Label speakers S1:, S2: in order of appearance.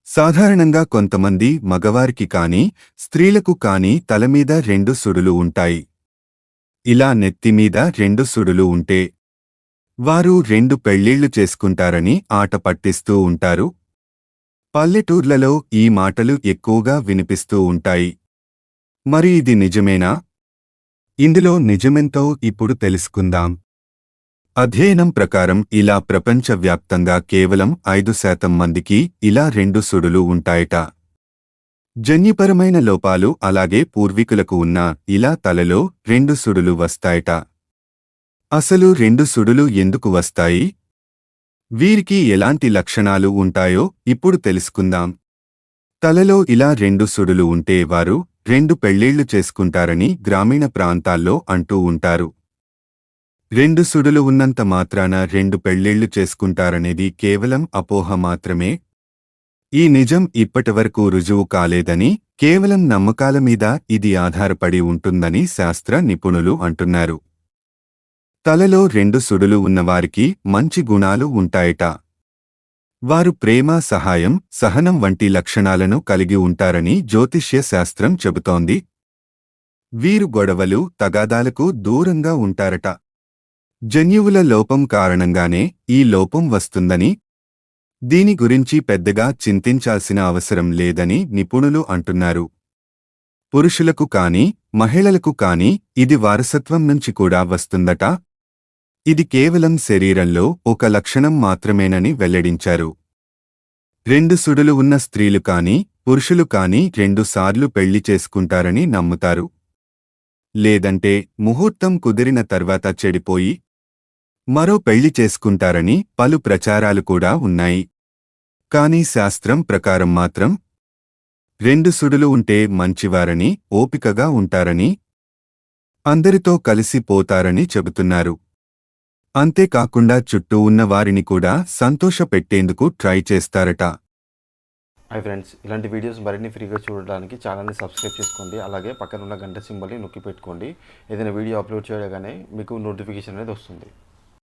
S1: సాధారణంగా కొంతమంది మగవారికి కానీ స్త్రీలకు కానీ తలమీద రెండు సుడులు ఉంటాయి. ఇలా నెత్తిమీద రెండు సుడులు ఉంటే వారు రెండు పెళ్ళిళ్ళు చేసుకుంటారని ఆట పట్టిస్తూ ఉంటారు. పల్లెటూర్లలో ఈ మాటలు ఎక్కువగా వినిపిస్తూ ఉంటాయి. మరి ఇది నిజమేనా? ఇందులో నిజమెంతో ఇప్పుడు తెలుసుకుందాం. అధ్యయనం ప్రకారం ఇలా ప్రపంచవ్యాప్తంగా కేవలం 5% మందికి ఇలా రెండు సుడులు ఉంటాయట. జన్యుపరమైన లోపాలు అలాగే పూర్వీకులకు ఉన్న ఇలా తలలో రెండు సుడులు వస్తాయట. అసలు రెండు సుడులు ఎందుకు వస్తాయి? వీరికి ఎలాంటి లక్షణాలు ఉంటాయో ఇప్పుడు తెలుసుకుందాం. తలలో ఇలా రెండు సుడులు ఉంటే వారు రెండు పెళ్ళిళ్ళు చేసుకుంటారని గ్రామీణ ప్రాంతాల్లో అంటూ ఉంటారు. రెండు సుడులు ఉన్నంత మాత్రాన రెండు పెళ్ళిళ్ళు చేసుకుంటారనేది కేవలం అపోహ మాత్రమే. ఈ నిజం ఇప్పటివరకు రుజువు కాలేదని, కేవలం నమ్మకాల మీద ఇది ఆధారపడి ఉంటుందని శాస్త్ర నిపుణులు అంటున్నారు. తలలో రెండు సుడులు ఉన్నవారికి మంచి గుణాలు ఉంటాయట. వారు ప్రేమ, సహాయం, సహనం వంటి లక్షణాలను కలిగి ఉంటారని జ్యోతిష్య శాస్త్రం చెబుతోంది. వీరు గొడవలు, తగాదాలకు దూరంగా ఉంటారట. జన్యువుల లోపం కారణంగానే ఈ లోపం వస్తుందని, దీని గురించి పెద్దగా చింతించాల్సిన అవసరం లేదని నిపుణులు అంటున్నారు. పురుషులకు కానీ మహిళలకు కానీ ఇది వారసత్వం నుంచి కూడా వస్తుందట. ఇది కేవలం శరీరంలో ఒక లక్షణం మాత్రమేనని వెల్లడించారు. రెండు సుడులు ఉన్న స్త్రీలు కానీ పురుషులు కానీ 2 సార్లు పెళ్లి చేసుకుంటారని నమ్ముతారు. లేదంటే ముహూర్తం కుదిరిన తర్వాత చెడిపోయి మరో పెళ్లి చేసుకుంటారని పలు ప్రచారాలు కూడా ఉన్నాయి. కానీ శాస్త్రం ప్రకారం మాత్రం రెండు సుడులు ఉంటే మంచివారని, ఓపికగా ఉంటారని, అందరితో కలిసి పోతారని చెబుతున్నారు. అంతేకాకుండా చుట్టూ ఉన్న వారిని కూడా సంతోషపెట్టేందుకు ట్రై చేస్తారట.
S2: హాయ్ ఫ్రెండ్స్, ఇలాంటి వీడియోస్ మరిన్ని ఫ్రీగా చూడడానికి ఛానల్ని సబ్స్క్రైబ్ చేసుకోండి. అలాగే పక్కన ఉన్న గంట సింబల్ని నొక్కి పెట్టుకోండి. ఏదైనా వీడియో అప్లోడ్ చేయగానే మీకు నోటిఫికేషన్ అనేది వస్తుంది.